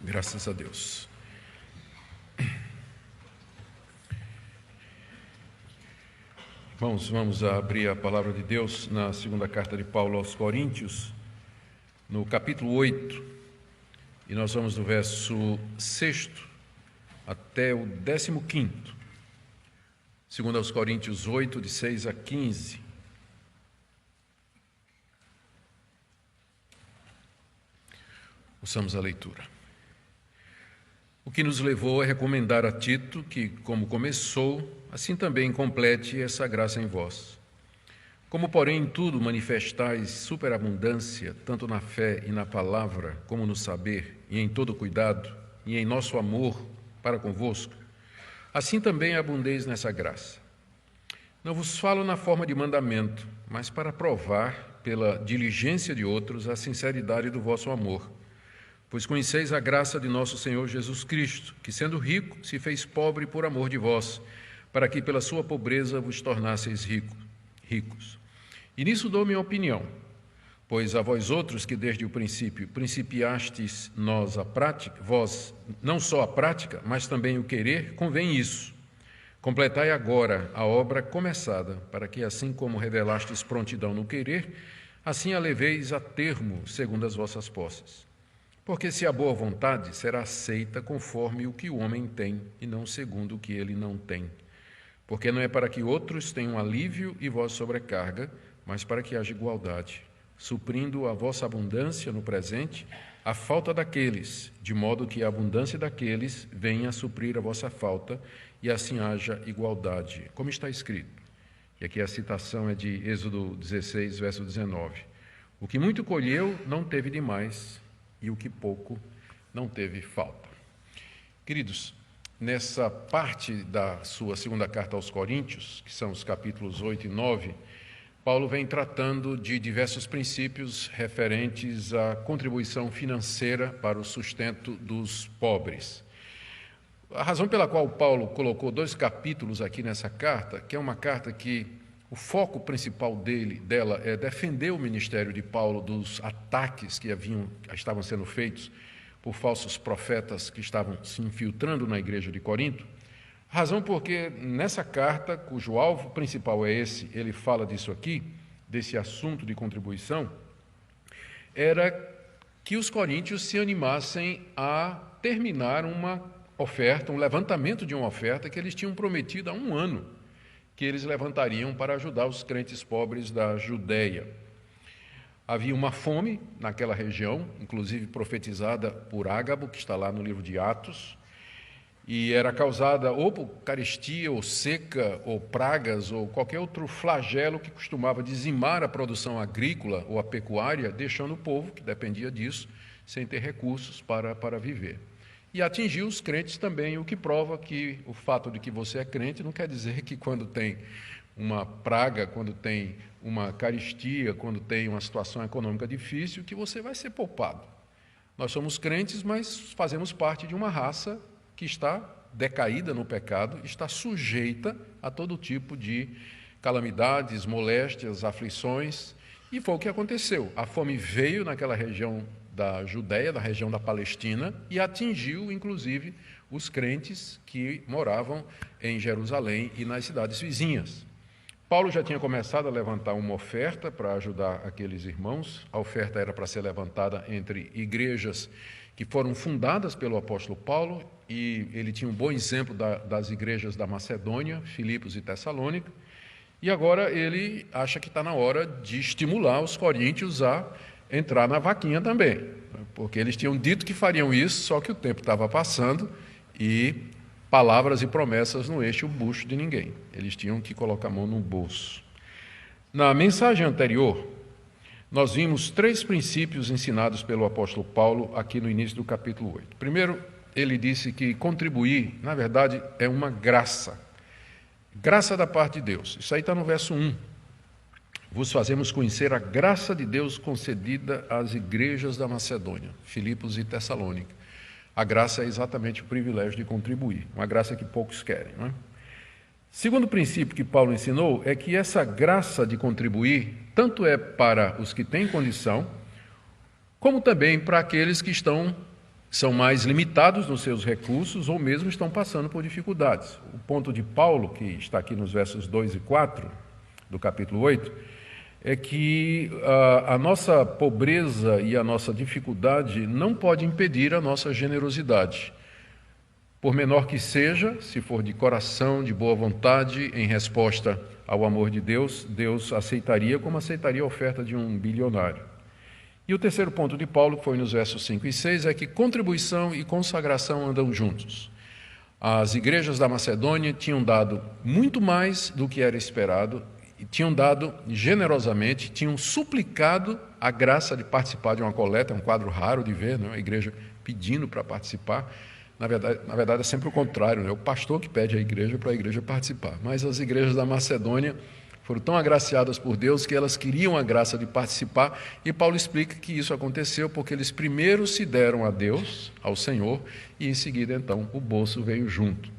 Graças a Deus. Irmãos, vamos abrir a palavra de Deus na segunda carta de Paulo aos Coríntios, no capítulo 8, e nós vamos do verso 6 até o 15º. Segundo aos Coríntios 8, de 6 a 15. Ouçamos a leitura. O que nos levou a recomendar a Tito que, como começou, assim também complete essa graça em vós. Como, porém, em tudo manifestais superabundância, tanto na fé e na palavra, como no saber, e em todo cuidado, e em nosso amor para convosco, assim também abundeis nessa graça. Não vos falo na forma de mandamento, mas para provar, pela diligência de outros, a sinceridade do vosso amor. Pois conheceis a graça de nosso Senhor Jesus Cristo, que, sendo rico, se fez pobre por amor de vós, para que pela sua pobreza vos tornasseis ricos. E nisso dou minha opinião, pois a vós outros que desde o princípio principiastes vós não só a prática, mas também o querer, convém isso. Completai agora a obra começada, para que assim como revelastes prontidão no querer, assim a leveis a termo segundo as vossas posses. Porque se a boa vontade será aceita conforme o que o homem tem, e não segundo o que ele não tem. Porque não é para que outros tenham alívio e vós sobrecarga, mas para que haja igualdade, suprindo a vossa abundância no presente, a falta daqueles, de modo que a abundância daqueles venha a suprir a vossa falta, e assim haja igualdade, como está escrito. E aqui a citação é de Êxodo 16, verso 19. O que muito colheu não teve demais, e o que pouco não teve falta. Queridos, nessa parte da sua segunda carta aos Coríntios, que são os capítulos 8 e 9, Paulo vem tratando de diversos princípios referentes à contribuição financeira para o sustento dos pobres. A razão pela qual Paulo colocou 2 capítulos aqui nessa carta, que é uma carta que o foco principal dela é defender o ministério de Paulo dos ataques que estavam sendo feitos por falsos profetas que estavam se infiltrando na igreja de Corinto. Razão porque nessa carta, cujo alvo principal é esse, ele fala disso aqui, desse assunto de contribuição, era que os coríntios se animassem a terminar uma oferta, um levantamento de uma oferta que eles tinham prometido há 1 ano, que eles levantariam para ajudar os crentes pobres da Judeia. Havia uma fome naquela região, inclusive profetizada por Ágabo, que está lá no livro de Atos, e era causada ou por carestia, ou seca, ou pragas, ou qualquer outro flagelo que costumava dizimar a produção agrícola ou a pecuária, deixando o povo, que dependia disso, sem ter recursos para viver. E atingiu os crentes também, o que prova que o fato de que você é crente não quer dizer que quando tem uma praga, quando tem uma carestia, quando tem uma situação econômica difícil, que você vai ser poupado. Nós somos crentes, mas fazemos parte de uma raça que está decaída no pecado, está sujeita a todo tipo de calamidades, moléstias, aflições, e foi o que aconteceu. A fome veio naquela região da Judeia, da região da Palestina, e atingiu, inclusive, os crentes que moravam em Jerusalém e nas cidades vizinhas. Paulo já tinha começado a levantar uma oferta para ajudar aqueles irmãos. A oferta era para ser levantada entre igrejas que foram fundadas pelo apóstolo Paulo, e ele tinha um bom exemplo das igrejas da Macedônia, Filipos e Tessalônica, e agora ele acha que está na hora de estimular os coríntios a entrar na vaquinha também, porque eles tinham dito que fariam isso, só que o tempo estava passando e palavras e promessas não enchem o bucho de ninguém. Eles tinham que colocar a mão no bolso. Na mensagem anterior, nós vimos 3 princípios ensinados pelo apóstolo Paulo aqui no início do capítulo 8. Primeiro, ele disse que contribuir, na verdade, é uma graça. Graça da parte de Deus. Isso aí está no verso 1. Vos fazemos conhecer a graça de Deus concedida às igrejas da Macedônia, Filipos e Tessalônica. A graça é exatamente o privilégio de contribuir, uma graça que poucos querem, não é? Segundo princípio que Paulo ensinou é que essa graça de contribuir tanto é para os que têm condição, como também para aqueles que estão são mais limitados nos seus recursos ou mesmo estão passando por dificuldades. O ponto de Paulo, que está aqui nos versos 2 e 4 do capítulo 8, é que a nossa pobreza e a nossa dificuldade não pode impedir a nossa generosidade. Por menor que seja, se for de coração, de boa vontade, em resposta ao amor de Deus, Deus aceitaria como aceitaria a oferta de um bilionário. E o terceiro ponto de Paulo, que foi nos versos 5 e 6, é que contribuição e consagração andam juntos. As igrejas da Macedônia tinham dado muito mais do que era esperado, e tinham dado generosamente, tinham suplicado a graça de participar de uma coleta, é um quadro raro de ver, né? A igreja pedindo para participar. Na verdade, é sempre o contrário, né? O pastor que pede à igreja para a igreja participar. Mas as igrejas da Macedônia foram tão agraciadas por Deus que elas queriam a graça de participar, e Paulo explica que isso aconteceu porque eles primeiro se deram a Deus, ao Senhor, e em seguida, então, o bolso veio junto,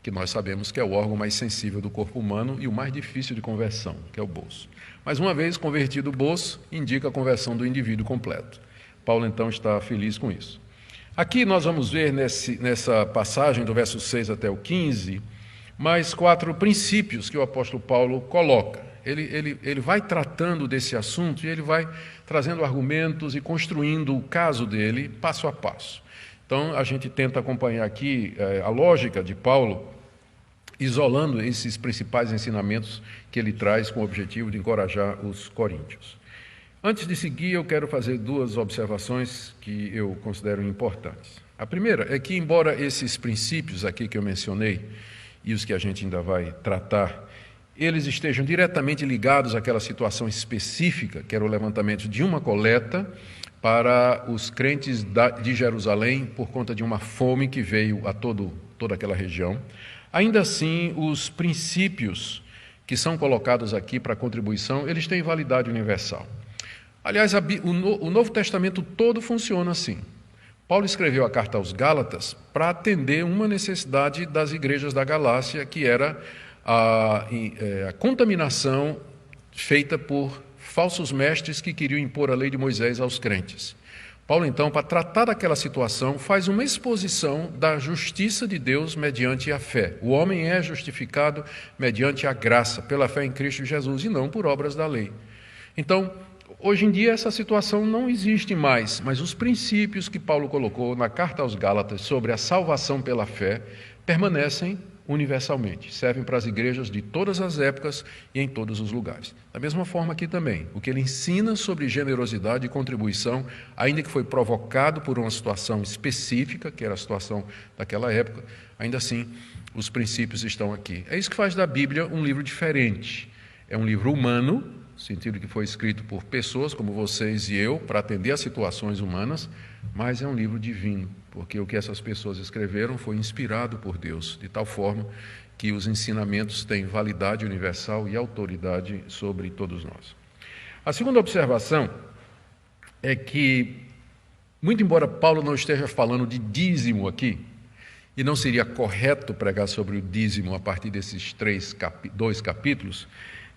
que nós sabemos que é o órgão mais sensível do corpo humano e o mais difícil de conversão, que é o bolso. Mas uma vez convertido o bolso, indica a conversão do indivíduo completo. Paulo, então, está feliz com isso. Aqui nós vamos ver nessa passagem, do verso 6 até o 15, mais 4 princípios que o apóstolo Paulo coloca. Ele vai tratando desse assunto e ele vai trazendo argumentos e construindo o caso dele passo a passo. Então, a gente tenta acompanhar aqui a lógica de Paulo, isolando esses principais ensinamentos que ele traz com o objetivo de encorajar os coríntios. Antes de seguir, eu quero fazer 2 observações que eu considero importantes. A primeira é que, embora esses princípios aqui que eu mencionei, e os que a gente ainda vai tratar, eles estejam diretamente ligados àquela situação específica, que era o levantamento de uma coleta para os crentes de Jerusalém, por conta de uma fome que veio a toda aquela região. Ainda assim, os princípios que são colocados aqui para a contribuição, eles têm validade universal. Aliás, o Novo Testamento todo funciona assim. Paulo escreveu a carta aos Gálatas para atender uma necessidade das igrejas da Galácia, que era a contaminação feita por falsos mestres que queriam impor a lei de Moisés aos crentes. Paulo, então, para tratar daquela situação, faz uma exposição da justiça de Deus mediante a fé. O homem é justificado mediante a graça, pela fé em Cristo Jesus, e não por obras da lei. Então, hoje em dia essa situação não existe mais, mas os princípios que Paulo colocou na carta aos Gálatas sobre a salvação pela fé permanecem universalmente, servem para as igrejas de todas as épocas e em todos os lugares. Da mesma forma aqui também, o que ele ensina sobre generosidade e contribuição, ainda que foi provocado por uma situação específica, que era a situação daquela época, ainda assim os princípios estão aqui. É isso que faz da Bíblia um livro diferente. É um livro humano, no sentido que foi escrito por pessoas como vocês e eu, para atender às situações humanas, mas é um livro divino, porque o que essas pessoas escreveram foi inspirado por Deus, de tal forma que os ensinamentos têm validade universal e autoridade sobre todos nós. A segunda observação é que, muito embora Paulo não esteja falando de dízimo aqui, e não seria correto pregar sobre o dízimo a partir desses 2 capítulos,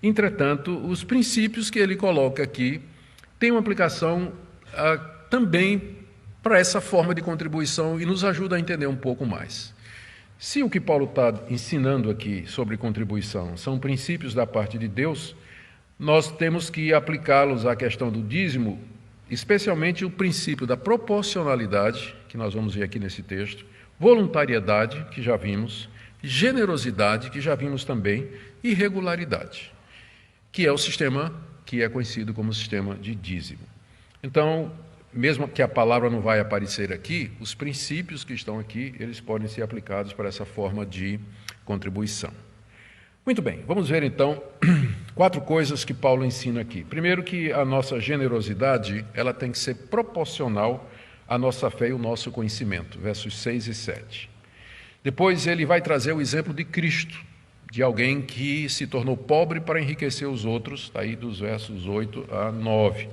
entretanto, os princípios que ele coloca aqui têm uma aplicação também para essa forma de contribuição e nos ajuda a entender um pouco mais. Se o que Paulo está ensinando aqui sobre contribuição são princípios da parte de Deus, nós temos que aplicá-los à questão do dízimo, especialmente o princípio da proporcionalidade, que nós vamos ver aqui nesse texto, voluntariedade, que já vimos, generosidade, que já vimos também, e regularidade, que é o sistema que é conhecido como sistema de dízimo. Então, mesmo que a palavra não vai aparecer aqui, os princípios que estão aqui, eles podem ser aplicados para essa forma de contribuição. Muito bem, vamos ver então 4 coisas que Paulo ensina aqui. Primeiro, que a nossa generosidade, ela tem que ser proporcional à nossa fé e ao nosso conhecimento, versos 6 e 7. Depois ele vai trazer o exemplo de Cristo, de alguém que se tornou pobre para enriquecer os outros, está aí dos versos 8 a 9.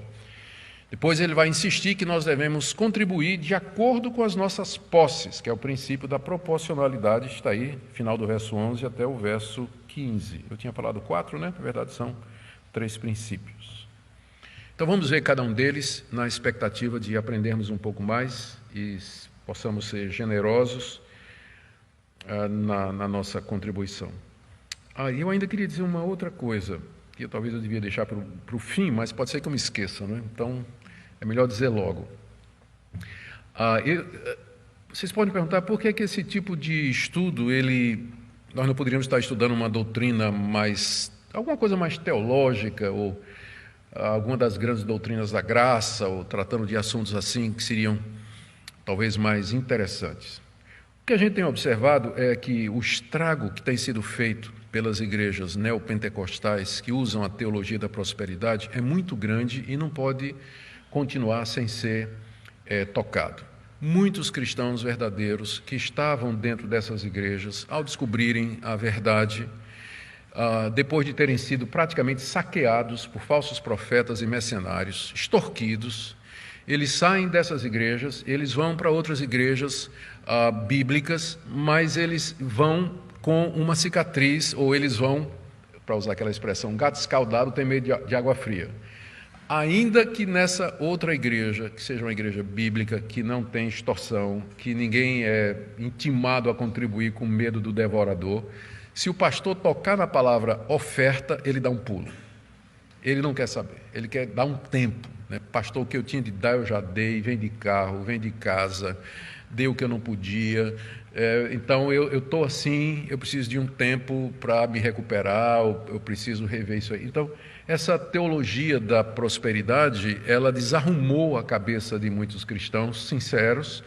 Depois ele vai insistir que nós devemos contribuir de acordo com as nossas posses, que é o princípio da proporcionalidade, está aí, final do verso 11 até o verso 15. Eu tinha falado 4, né? Na verdade são 3 princípios. Então vamos ver cada um deles na expectativa de aprendermos um pouco mais e possamos ser generosos na nossa contribuição. Eu ainda queria dizer uma outra coisa, que talvez eu devia deixar para o fim, mas pode ser que eu me esqueça, né? Então é melhor dizer logo. Vocês podem perguntar por que esse tipo de estudo, nós não poderíamos estar estudando uma doutrina alguma coisa mais teológica, ou alguma das grandes doutrinas da graça, ou tratando de assuntos assim que seriam talvez mais interessantes. O que a gente tem observado é que o estrago que tem sido feito pelas igrejas neopentecostais que usam a teologia da prosperidade é muito grande e não pode continuar sem ser tocado. Muitos cristãos verdadeiros que estavam dentro dessas igrejas, ao descobrirem a verdade, depois de terem sido praticamente saqueados por falsos profetas e mercenários, extorquidos, eles saem dessas igrejas, eles vão para outras igrejas bíblicas, mas eles vão com uma cicatriz, ou eles vão, para usar aquela expressão, gato escaldado tem medo de água fria. Ainda que nessa outra igreja, que seja uma igreja bíblica, que não tem extorsão, que ninguém é intimado a contribuir com medo do devorador, se o pastor tocar na palavra oferta, ele dá um pulo. Ele não quer saber, ele quer dar um tempo. Pastor, o que eu tinha de dar eu já dei, vem de carro, vem de casa, dei o que eu não podia, então eu estou assim, eu preciso de um tempo para me recuperar, eu preciso rever isso aí. Então, essa teologia da prosperidade, ela desarrumou a cabeça de muitos cristãos sinceros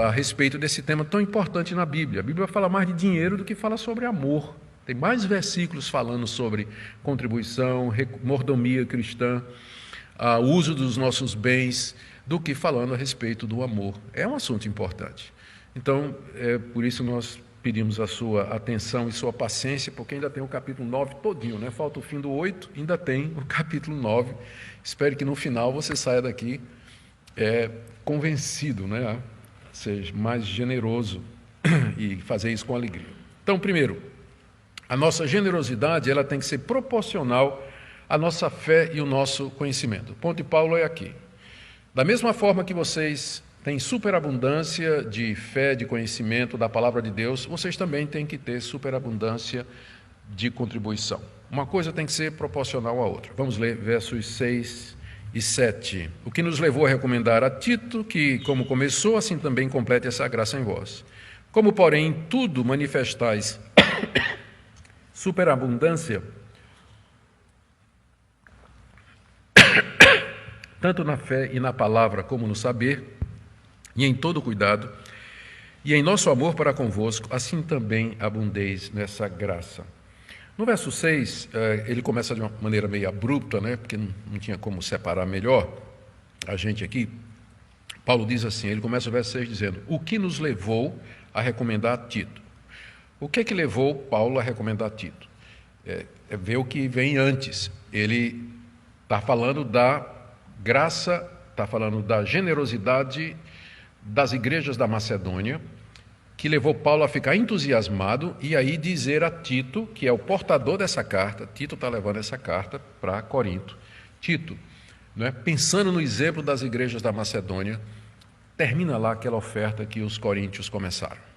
a respeito desse tema tão importante na Bíblia. A Bíblia fala mais de dinheiro do que fala sobre amor. Tem mais versículos falando sobre contribuição, mordomia cristã, o uso dos nossos bens, do que falando a respeito do amor. É um assunto importante. Então, por isso nós pedimos a sua atenção e sua paciência, porque ainda tem o capítulo 9 todinho, né? Falta o fim do 8, ainda tem o capítulo 9. Espero que no final você saia daqui convencido, né? Seja mais generoso e fazer isso com alegria. Então, primeiro, a nossa generosidade ela tem que ser proporcional à nossa fé e o nosso conhecimento. O ponto de Paulo é aqui. Da mesma forma que vocês têm superabundância de fé, de conhecimento da palavra de Deus, vocês também têm que ter superabundância de contribuição. Uma coisa tem que ser proporcional à outra. Vamos ler versos 6 e 7. O que nos levou a recomendar a Tito, que, como começou, assim também complete essa graça em vós. Como, porém, em tudo manifestais superabundância, tanto na fé e na palavra como no saber, e em todo cuidado, e em nosso amor para convosco, assim também abundeis nessa graça. No verso 6, ele começa de uma maneira meio abrupta, né, porque não tinha como separar melhor a gente aqui. Paulo diz assim, ele começa o verso 6 dizendo, o que nos levou a recomendar a Tito? O que é que levou Paulo a recomendar a Tito? É ver o que vem antes. Ele está falando da graça, está falando da generosidade das igrejas da Macedônia, que levou Paulo a ficar entusiasmado e aí dizer a Tito, que é o portador dessa carta, Tito está levando essa carta para Corinto. Tito, pensando no exemplo das igrejas da Macedônia, termina lá aquela oferta que os coríntios começaram.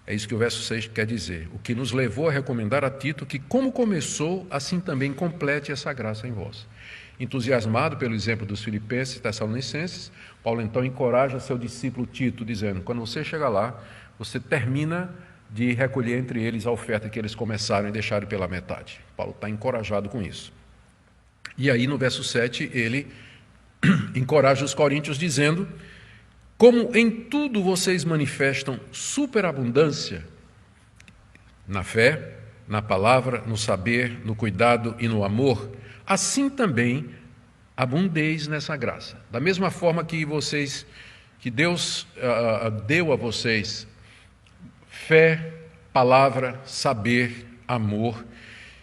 É isso que o verso 6 quer dizer. O que nos levou a recomendar a Tito que, como começou, assim também complete essa graça em vós. Entusiasmado pelo exemplo dos filipenses e tessalonicenses, Paulo então encoraja seu discípulo Tito, dizendo, quando você chegar lá, você termina de recolher entre eles a oferta que eles começaram e deixaram pela metade. Paulo está encorajado com isso. E aí no verso 7 ele encoraja os coríntios dizendo, como em tudo vocês manifestam superabundância, na fé, na palavra, no saber, no cuidado e no amor, assim também abundeis nessa graça. Da mesma forma que Deus deu a vocês fé, palavra, saber, amor,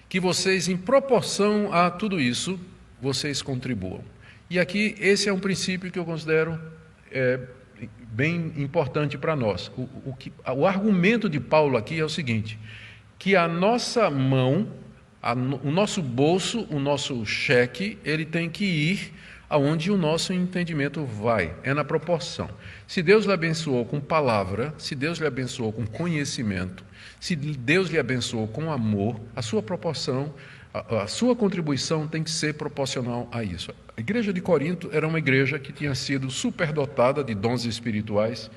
que vocês, em proporção a tudo isso, vocês contribuam. E aqui, esse é um princípio que eu considero bem importante para nós. O argumento de Paulo aqui é o seguinte, que a nossa mão, o nosso bolso, o nosso cheque, ele tem que ir aonde o nosso entendimento vai, é na proporção. Se Deus lhe abençoou com palavra, se Deus lhe abençoou com conhecimento, se Deus lhe abençoou com amor, a sua proporção, a sua contribuição tem que ser proporcional a isso. A igreja de Corinto era uma igreja que tinha sido superdotada de dons espirituais.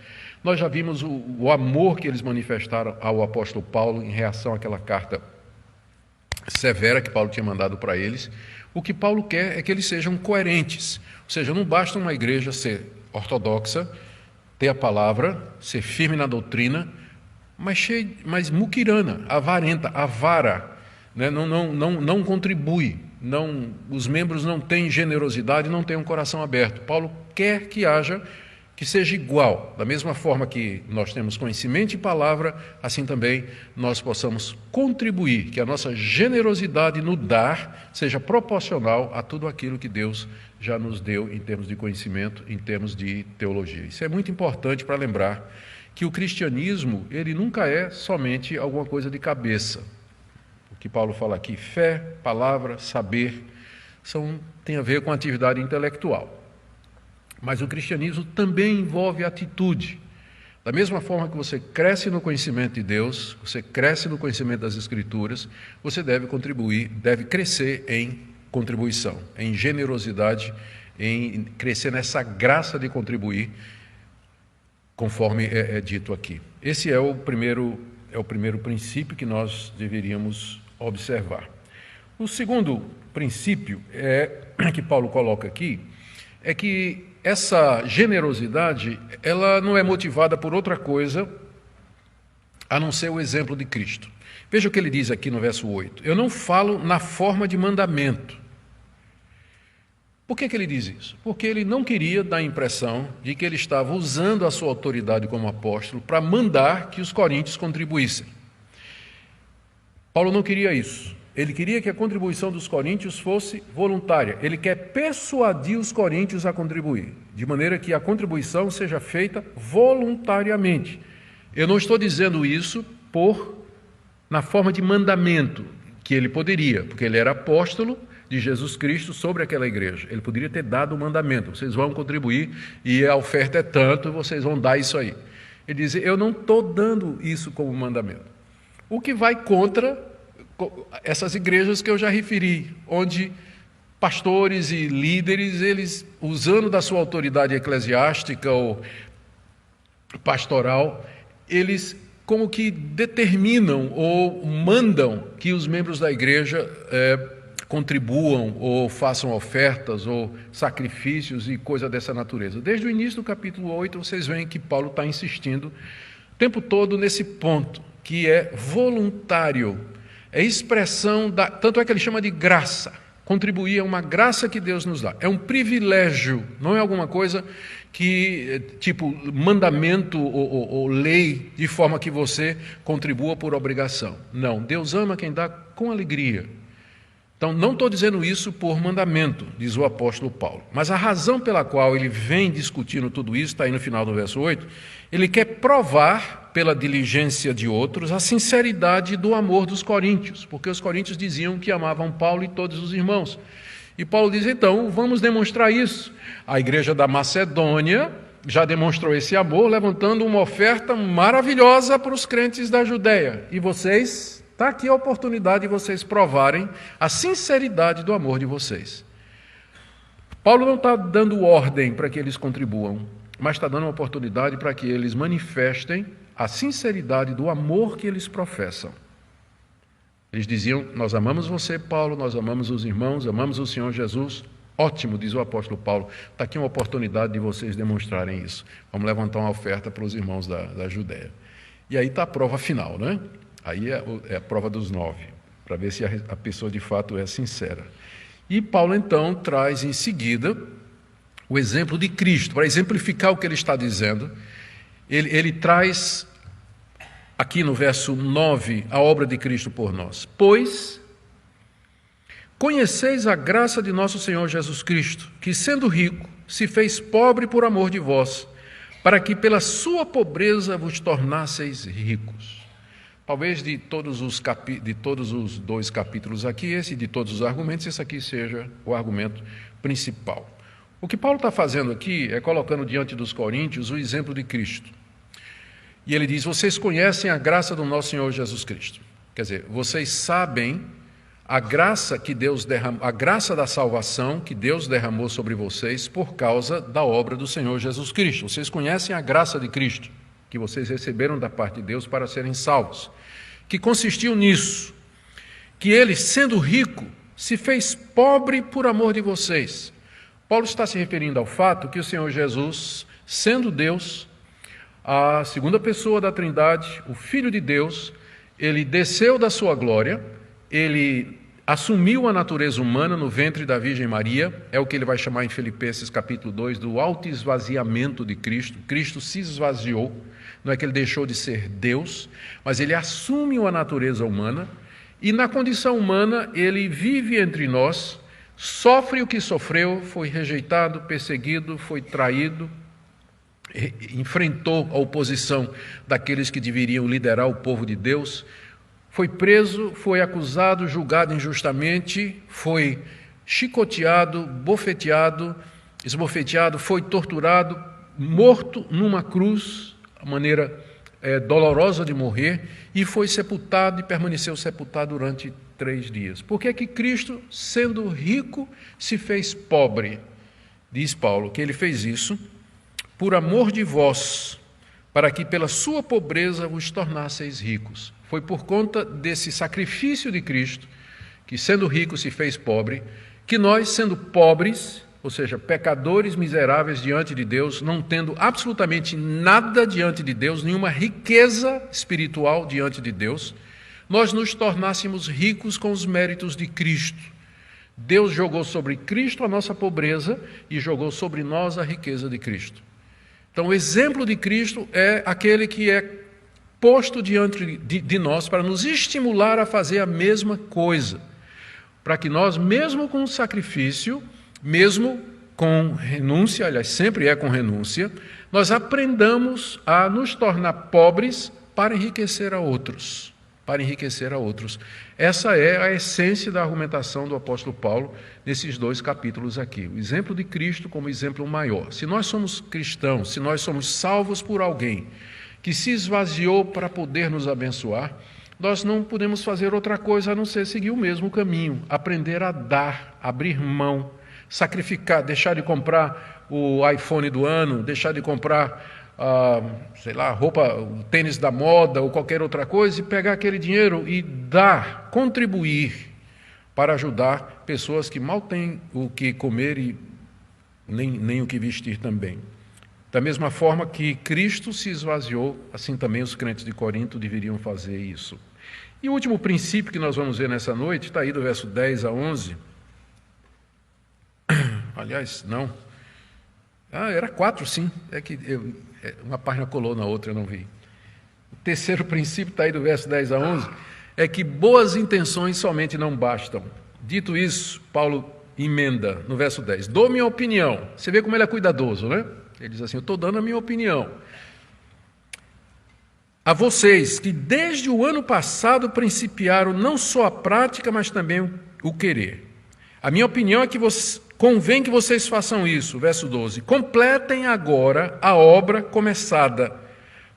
Nós já vimos o amor que eles manifestaram ao apóstolo Paulo em reação àquela carta severa que Paulo tinha mandado para eles. O que Paulo quer é que eles sejam coerentes, ou seja, não basta uma igreja ser ortodoxa, ter a palavra, ser firme na doutrina, mas muquirana, avarenta, avara, né? Não contribui, os membros não têm generosidade, não têm um coração aberto. Paulo quer que seja igual, da mesma forma que nós temos conhecimento e palavra, assim também nós possamos contribuir, que a nossa generosidade no dar seja proporcional a tudo aquilo que Deus já nos deu em termos de conhecimento, em termos de teologia. Isso é muito importante para lembrar que o cristianismo, ele nunca é somente alguma coisa de cabeça. O que Paulo fala aqui, fé, palavra, saber, tem a ver com atividade intelectual. Mas o cristianismo também envolve atitude. Da mesma forma que você cresce no conhecimento de Deus, você cresce no conhecimento das Escrituras, você deve contribuir, deve crescer em contribuição, em generosidade, em crescer nessa graça de contribuir, conforme é dito aqui. Esse é o primeiro princípio que nós deveríamos observar. O segundo princípio que Paulo coloca aqui é que essa generosidade, ela não é motivada por outra coisa a não ser o exemplo de Cristo. Veja o que ele diz aqui no verso 8. Eu não falo na forma de mandamento. Por que ele diz isso? Porque ele não queria dar a impressão de que ele estava usando a sua autoridade como apóstolo para mandar que os coríntios contribuíssem. Paulo não queria isso. Ele queria que a contribuição dos coríntios fosse voluntária. Ele quer persuadir os coríntios a contribuir, de maneira que a contribuição seja feita voluntariamente. Eu não estou dizendo isso na forma de mandamento, que ele poderia, porque ele era apóstolo de Jesus Cristo sobre aquela igreja. Ele poderia ter dado o mandamento, vocês vão contribuir e a oferta é tanto, vocês vão dar isso aí. Ele diz, eu não estou dando isso como mandamento. O que vai contra essas igrejas que eu já referi, onde pastores e líderes, eles, usando da sua autoridade eclesiástica ou pastoral, eles como que determinam ou mandam que os membros da igreja contribuam ou façam ofertas ou sacrifícios e coisa dessa natureza. Desde o início do capítulo 8, vocês veem que Paulo está insistindo o tempo todo nesse ponto, que é voluntário. É expressão tanto é que ele chama de graça. Contribuir é uma graça que Deus nos dá. É um privilégio, não é alguma coisa que, tipo, mandamento ou lei, de forma que você contribua por obrigação. Não, Deus ama quem dá com alegria. Então, não estou dizendo isso por mandamento, diz o apóstolo Paulo. Mas a razão pela qual ele vem discutindo tudo isso, está aí no final do verso 8, ele quer provar, pela diligência de outros, a sinceridade do amor dos coríntios, porque os coríntios diziam que amavam Paulo e todos os irmãos. E Paulo diz, então, vamos demonstrar isso. A igreja da Macedônia já demonstrou esse amor, levantando uma oferta maravilhosa para os crentes da Judéia. E vocês, está aqui a oportunidade de vocês provarem a sinceridade do amor de vocês. Paulo não está dando ordem para que eles contribuam, mas está dando uma oportunidade para que eles manifestem a sinceridade do amor que eles professam. Eles diziam, nós amamos você, Paulo, nós amamos os irmãos, amamos o Senhor Jesus. Ótimo, diz o apóstolo Paulo, está aqui uma oportunidade de vocês demonstrarem isso. Vamos levantar uma oferta para os irmãos da Judéia. E aí está a prova final, né? Aí é a prova dos 9, para ver se a pessoa de fato é sincera. E Paulo então traz em seguida o exemplo de Cristo, para exemplificar o que ele está dizendo. Ele traz aqui no verso 9 a obra de Cristo por nós. Pois conheceis a graça de nosso Senhor Jesus Cristo, que sendo rico, se fez pobre por amor de vós, para que pela sua pobreza vos tornasseis ricos. Talvez de todos os 2 capítulos aqui, de todos os argumentos, esse aqui seja o argumento principal. O que Paulo está fazendo aqui é colocando diante dos coríntios o exemplo de Cristo. E ele diz: vocês conhecem a graça do nosso Senhor Jesus Cristo. Quer dizer, vocês sabem a graça que Deus derramou, a graça da salvação que Deus derramou sobre vocês por causa da obra do Senhor Jesus Cristo. Vocês conhecem a graça de Cristo, que vocês receberam da parte de Deus para serem salvos, que consistiu nisso, que ele, sendo rico, se fez pobre por amor de vocês. Paulo está se referindo ao fato que o Senhor Jesus, sendo Deus, a segunda pessoa da Trindade, o Filho de Deus, ele desceu da sua glória, ele assumiu a natureza humana no ventre da Virgem Maria, é o que ele vai chamar em Filipenses capítulo 2, do autoesvaziamento de Cristo. Cristo se esvaziou, não é que ele deixou de ser Deus, mas ele assume a natureza humana, e na condição humana ele vive entre nós, sofre o que sofreu, foi rejeitado, perseguido, foi traído, enfrentou a oposição daqueles que deveriam liderar o povo de Deus, foi preso, foi acusado, julgado injustamente, foi chicoteado, bofeteado, esbofeteado, foi torturado, morto numa cruz, a maneira dolorosa de morrer, e foi sepultado e permaneceu sepultado durante 3 dias. Por que é que Cristo, sendo rico, se fez pobre? Diz Paulo que ele fez isso por amor de vós, para que pela sua pobreza vos tornasseis ricos. Foi por conta desse sacrifício de Cristo, que sendo rico se fez pobre, que nós, sendo pobres, ou seja, pecadores miseráveis diante de Deus, não tendo absolutamente nada diante de Deus, nenhuma riqueza espiritual diante de Deus, nós nos tornássemos ricos com os méritos de Cristo. Deus jogou sobre Cristo a nossa pobreza e jogou sobre nós a riqueza de Cristo. Então, o exemplo de Cristo é aquele que é posto diante de nós para nos estimular a fazer a mesma coisa, para que nós, mesmo com sacrifício, mesmo com renúncia, aliás, sempre é com renúncia, nós aprendamos a nos tornar pobres para enriquecer a outros. Para enriquecer a outros. Essa é a essência da argumentação do apóstolo Paulo nesses 2 capítulos aqui. O exemplo de Cristo como exemplo maior. Se nós somos cristãos, se nós somos salvos por alguém que se esvaziou para poder nos abençoar, nós não podemos fazer outra coisa a não ser seguir o mesmo caminho, aprender a dar, abrir mão, sacrificar, deixar de comprar o iPhone do ano, deixar de comprar roupa, o tênis da moda ou qualquer outra coisa, e pegar aquele dinheiro e dar, contribuir para ajudar pessoas que mal têm o que comer e nem o que vestir também. Da mesma forma que Cristo se esvaziou, assim também os crentes de Corinto deveriam fazer isso. E o último princípio que nós vamos ver nessa noite, está aí do verso 10 a 11. Aliás, não. Era 4, sim. É que uma página colou na outra, eu não vi. O terceiro princípio, está aí do verso 10 a 11, é que boas intenções somente não bastam. Dito isso, Paulo emenda no verso 10. Dou minha opinião. Você vê como ele é cuidadoso, né? Ele diz assim, eu estou dando a minha opinião. A vocês que desde o ano passado principiaram não só a prática, mas também o querer. A minha opinião é que convém que vocês façam isso. Verso 12. Completem agora a obra começada,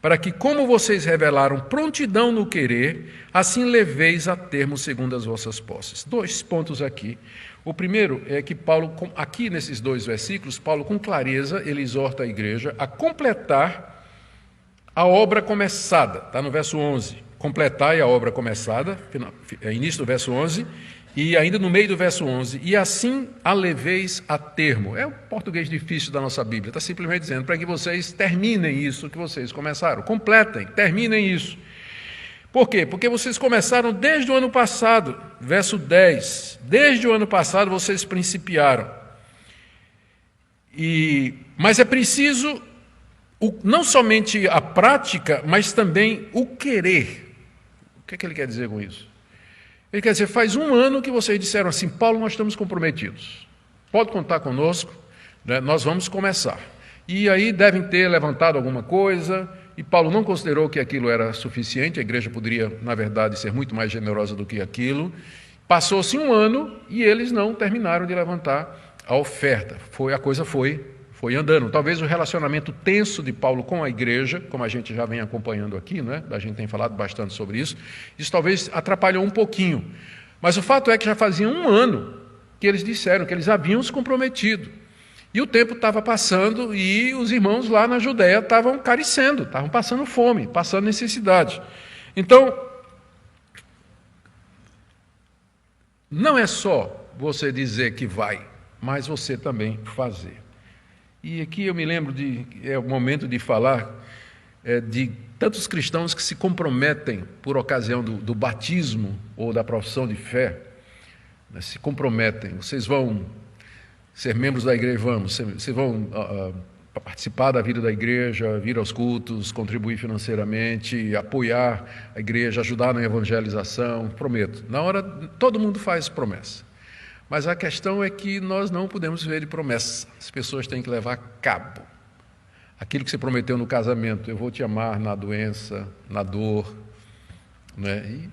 para que, como vocês revelaram prontidão no querer, assim leveis a termo segundo as vossas posses. 2 pontos aqui. O primeiro é que Paulo, aqui nesses 2 versículos, Paulo com clareza, ele exorta a igreja a completar a obra começada. Está no verso 11. Completai a obra começada, início do verso 11, e ainda no meio do verso 11, e assim a leveis a termo. É o português difícil da nossa Bíblia, está simplesmente dizendo para que vocês terminem isso que vocês começaram. Completem, terminem isso. Por quê? Porque vocês começaram desde o ano passado, verso 10. Desde o ano passado vocês principiaram. Mas é preciso não somente a prática, mas também o querer. O que é que ele quer dizer com isso? Ele quer dizer, faz 1 ano que vocês disseram assim, Paulo, nós estamos comprometidos. Pode contar conosco, né? Nós vamos começar. E aí devem ter levantado alguma coisa, e Paulo não considerou que aquilo era suficiente, a igreja poderia, na verdade, ser muito mais generosa do que aquilo. Passou-se 1 ano e eles não terminaram de levantar a oferta. A coisa foi andando. Talvez o relacionamento tenso de Paulo com a igreja, como a gente já vem acompanhando aqui, né? A gente tem falado bastante sobre isso talvez atrapalhou um pouquinho. Mas o fato é que já fazia 1 ano que eles disseram que eles haviam se comprometido. E o tempo estava passando e os irmãos lá na Judéia estavam carecendo, estavam passando fome, passando necessidade. Então, não é só você dizer que vai, mas você também fazer. E aqui eu me lembro é o momento de falar de tantos cristãos que se comprometem por ocasião do batismo ou da profissão de fé, né, se comprometem, vocês vão ser membros da igreja, vocês vão participar da vida da igreja, vir aos cultos, contribuir financeiramente, apoiar a igreja, ajudar na evangelização, prometo. Na hora, todo mundo faz promessa. Mas a questão é que nós não podemos viver de promessa. As pessoas têm que levar a cabo aquilo que você prometeu no casamento. Eu vou te amar na doença, na dor, né?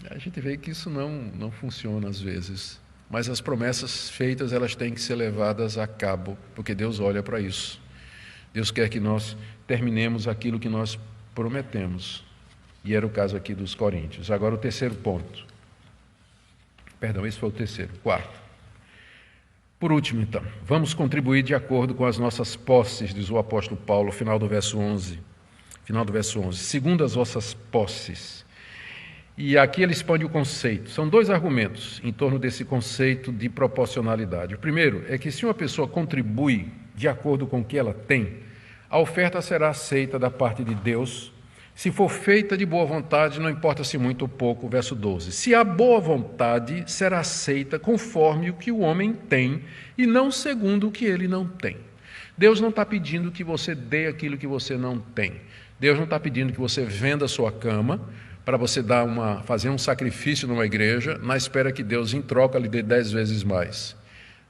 E a gente vê que isso não funciona às vezes. Mas as promessas feitas, elas têm que ser levadas a cabo, porque Deus olha para isso. Deus quer que nós terminemos aquilo que nós prometemos. E era o caso aqui dos coríntios. Agora o terceiro ponto. Perdão, esse foi o terceiro. 4. Por último, então, vamos contribuir de acordo com as nossas posses, diz o apóstolo Paulo, final do verso 11. Segundo as vossas posses. E aqui ele expande o conceito. São 2 argumentos em torno desse conceito de proporcionalidade. O primeiro é que se uma pessoa contribui de acordo com o que ela tem, a oferta será aceita da parte de Deus. Se for feita de boa vontade, não importa se muito ou pouco, verso 12. Se há boa vontade, será aceita conforme o que o homem tem e não segundo o que ele não tem. Deus não está pedindo que você dê aquilo que você não tem. Deus não está pedindo que você venda a sua cama para você fazer um sacrifício numa igreja, na espera que Deus, em troca, lhe dê 10 vezes mais.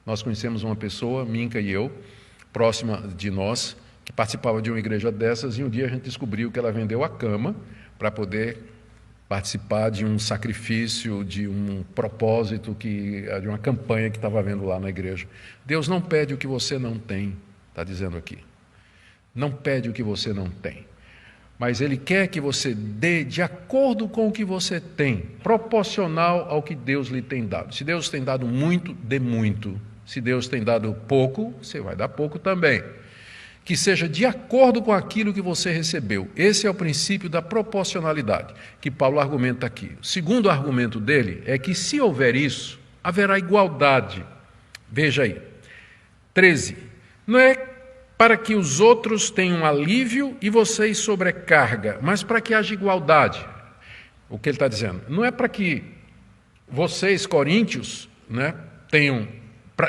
Nós conhecemos uma pessoa, Minka e eu, próxima de nós, que participava de uma igreja dessas, e um dia a gente descobriu que ela vendeu a cama para poder participar de um sacrifício, de um propósito, de uma campanha que estava havendo lá na igreja. Deus não pede o que você não tem, está dizendo aqui. Não pede o que você não tem. Mas Ele quer que você dê de acordo com o que você tem, proporcional ao que Deus lhe tem dado. Se Deus tem dado muito, dê muito. Se Deus tem dado pouco, você vai dar pouco também. Que seja de acordo com aquilo que você recebeu. Esse é o princípio da proporcionalidade, que Paulo argumenta aqui. O segundo argumento dele é que, se houver isso, haverá igualdade. Veja aí. 13. Não é para que os outros tenham alívio e vocês sobrecarga, mas para que haja igualdade. O que ele está dizendo? Não é para que vocês, coríntios, né,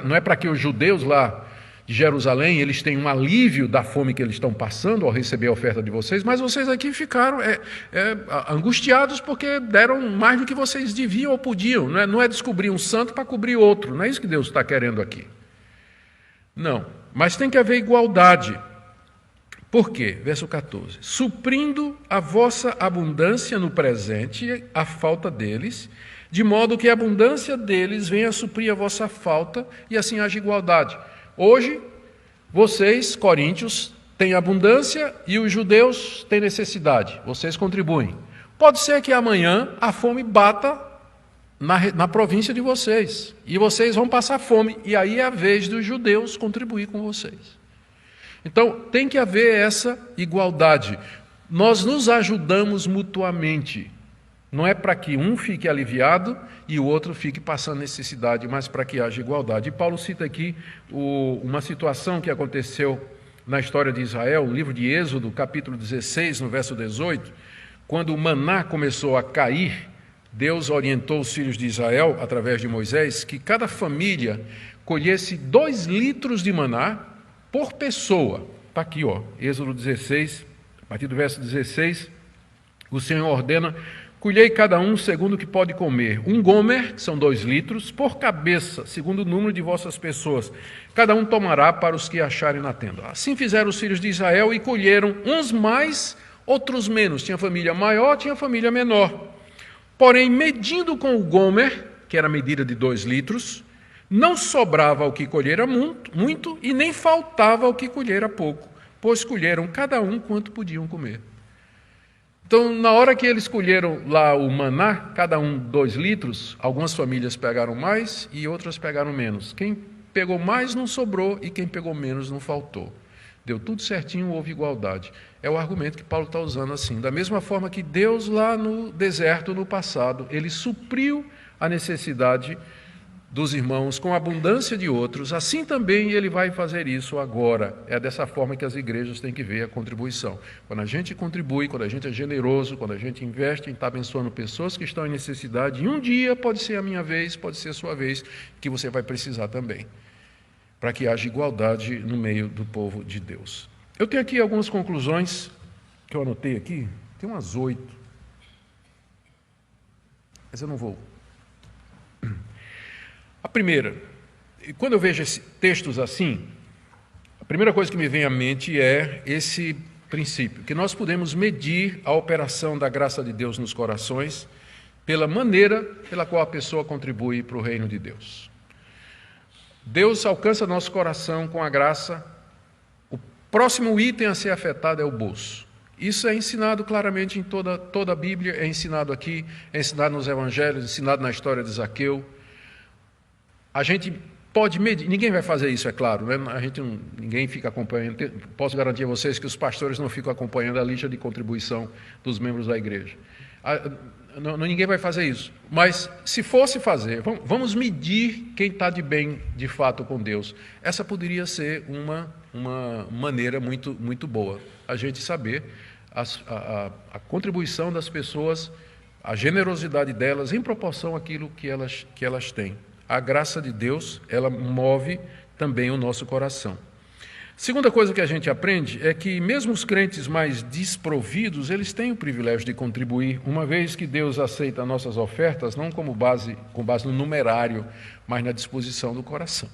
não é para que os judeus lá de Jerusalém, eles tenham um alívio da fome que eles estão passando ao receber a oferta de vocês, mas vocês aqui ficaram angustiados porque deram mais do que vocês deviam ou podiam. Não é descobrir um santo para cobrir outro, não é isso que Deus está querendo aqui. Não, mas tem que haver igualdade. Por quê? Verso 14. Suprindo a vossa abundância no presente, a falta deles, de modo que a abundância deles venha a suprir a vossa falta e assim haja igualdade. Hoje, vocês, coríntios, têm abundância e os judeus têm necessidade. Vocês contribuem. Pode ser que amanhã a fome bata na província de vocês. E vocês vão passar fome. E aí é a vez dos judeus contribuir com vocês. Então, tem que haver essa igualdade. Nós nos ajudamos mutuamente. Não é para que um fique aliviado e o outro fique passando necessidade, mas para que haja igualdade. E Paulo cita aqui uma situação que aconteceu na história de Israel, o livro de Êxodo, capítulo 16, no verso 18, quando o maná começou a cair, Deus orientou os filhos de Israel, através de Moisés, que cada família colhesse 2 litros de maná por pessoa. Está aqui, Êxodo 16, a partir do verso 16, o Senhor ordena: colhei cada um segundo o que pode comer. 1 gomer, que são 2 litros, por cabeça, segundo o número de vossas pessoas. Cada um tomará para os que acharem na tenda. Assim fizeram os filhos de Israel e colheram, uns mais, outros menos. Tinha família maior, tinha família menor. Porém, medindo com o gomer, que era a medida de 2 litros, Não sobrava ao que colhera muito, e nem faltava ao que colhera pouco, pois colheram cada um quanto podiam comer. Então, na hora que eles colheram lá o maná, cada um 2 litros, algumas famílias pegaram mais e outras pegaram menos. Quem pegou mais não sobrou e quem pegou menos não faltou. Deu tudo certinho, houve igualdade. É o argumento que Paulo está usando assim. Da mesma forma que Deus lá no deserto, no passado, ele supriu a necessidade dos irmãos com a abundância de outros, assim também ele vai fazer isso agora. É dessa forma que as igrejas têm que ver a contribuição. Quando a gente contribui, quando a gente é generoso, quando a gente investe em estar abençoando pessoas que estão em necessidade, e um dia pode ser a minha vez, pode ser a sua vez, que você vai precisar também, para que haja igualdade no meio do povo de Deus. Eu tenho aqui algumas conclusões que eu anotei aqui, tem umas 8, mas eu não vou. A primeira, quando eu vejo textos assim, a primeira coisa que me vem à mente é esse princípio, que nós podemos medir a operação da graça de Deus nos corações pela maneira pela qual a pessoa contribui para o reino de Deus. Deus alcança nosso coração com a graça. O próximo item a ser afetado é o bolso. Isso é ensinado claramente em toda a Bíblia, é ensinado aqui, é ensinado nos evangelhos, ensinado na história de Zaqueu. A gente pode medir, ninguém vai fazer isso, é claro, né? Ninguém fica acompanhando, posso garantir a vocês que os pastores não ficam acompanhando a lista de contribuição dos membros da igreja. Ninguém vai fazer isso, mas se fosse fazer, vamos medir quem está de bem de fato com Deus. Essa poderia ser uma maneira muito boa, a gente saber a contribuição das pessoas, a generosidade delas em proporção àquilo que elas têm. A graça de Deus, ela move também o nosso coração. Segunda coisa que a gente aprende é que mesmo os crentes mais desprovidos, eles têm o privilégio de contribuir, uma vez que Deus aceita nossas ofertas, não com base no numerário, mas na disposição do coração.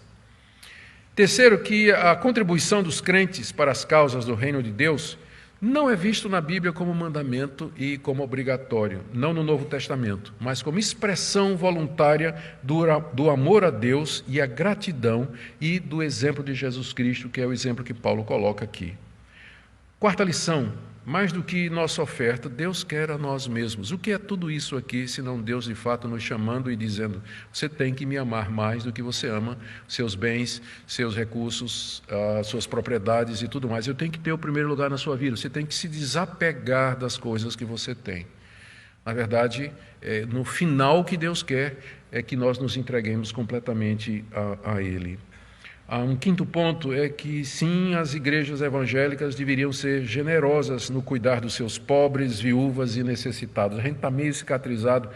Terceiro, que a contribuição dos crentes para as causas do reino de Deus não é visto na Bíblia como mandamento e como obrigatório, não no Novo Testamento, mas como expressão voluntária do amor a Deus e a gratidão e do exemplo de Jesus Cristo, que é o exemplo que Paulo coloca aqui. Quarta lição, mais do que nossa oferta, Deus quer a nós mesmos. O que é tudo isso aqui, senão Deus de fato nos chamando e dizendo, você tem que me amar mais do que você ama seus bens, seus recursos, suas propriedades e tudo mais. Eu tenho que ter o primeiro lugar na sua vida, você tem que se desapegar das coisas que você tem. Na verdade, no final o que Deus quer é que nós nos entreguemos completamente a Ele. Um quinto ponto é que, sim, as igrejas evangélicas deveriam ser generosas no cuidar dos seus pobres, viúvas e necessitados. A gente está meio cicatrizado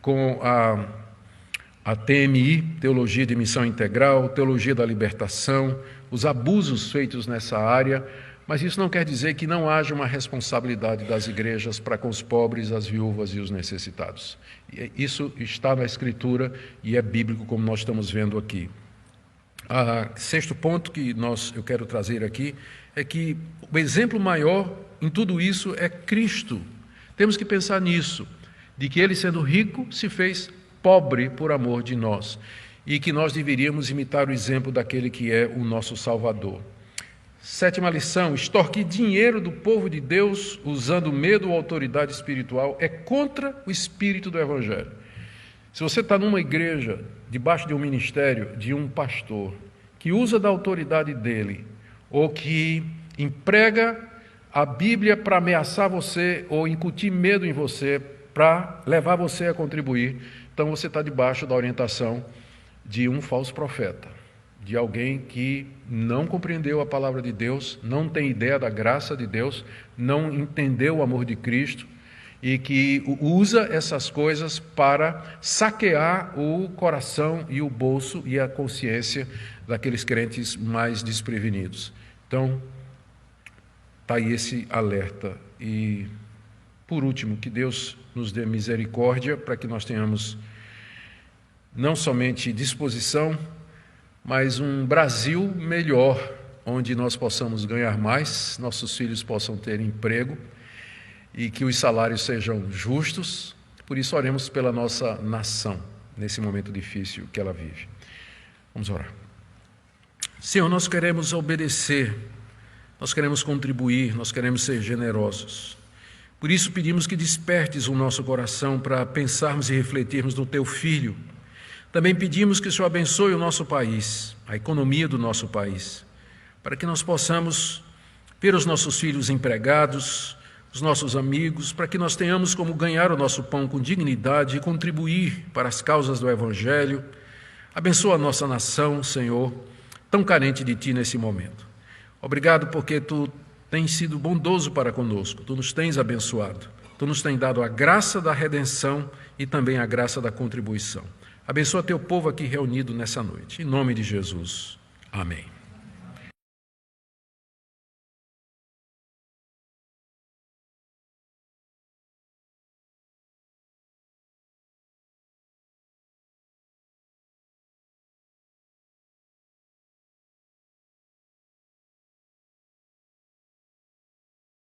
com a TMI, Teologia de Missão Integral, Teologia da Libertação, os abusos feitos nessa área, mas isso não quer dizer que não haja uma responsabilidade das igrejas para com os pobres, as viúvas e os necessitados. Isso está na Escritura e é bíblico, como nós estamos vendo aqui. Sexto ponto que eu quero trazer aqui é que o exemplo maior em tudo isso é Cristo. Temos que pensar nisso, de que Ele, sendo rico, se fez pobre por amor de nós, e que nós deveríamos imitar o exemplo daquele que é o nosso Salvador. Sétima lição, extorquir dinheiro do povo de Deus usando medo ou autoridade espiritual é contra o espírito do Evangelho. Se você está numa igreja, debaixo de um ministério, de um pastor, que usa da autoridade dele, ou que emprega a Bíblia para ameaçar você, ou incutir medo em você, para levar você a contribuir, então você está debaixo da orientação de um falso profeta, de alguém que não compreendeu a palavra de Deus, não tem ideia da graça de Deus, não entendeu o amor de Cristo, e que usa essas coisas para saquear o coração e o bolso e a consciência daqueles crentes mais desprevenidos. Então, está aí esse alerta. E, por último, que Deus nos dê misericórdia para que nós tenhamos não somente disposição, mas um Brasil melhor, onde nós possamos ganhar mais, nossos filhos possam ter emprego, e que os salários sejam justos. Por isso oremos pela nossa nação, nesse momento difícil que ela vive. Vamos orar. Senhor, nós queremos obedecer, nós queremos contribuir, nós queremos ser generosos. Por isso pedimos que despertes o nosso coração para pensarmos e refletirmos no Teu Filho. Também pedimos que o Senhor abençoe o nosso país, a economia do nosso país, para que nós possamos ver os nossos filhos empregados, os nossos amigos, para que nós tenhamos como ganhar o nosso pão com dignidade e contribuir para as causas do Evangelho. Abençoa a nossa nação, Senhor, tão carente de Ti nesse momento. Obrigado porque Tu tens sido bondoso para conosco, Tu nos tens abençoado, Tu nos tens dado a graça da redenção e também a graça da contribuição. Abençoa Teu povo aqui reunido nessa noite. Em nome de Jesus. Amém.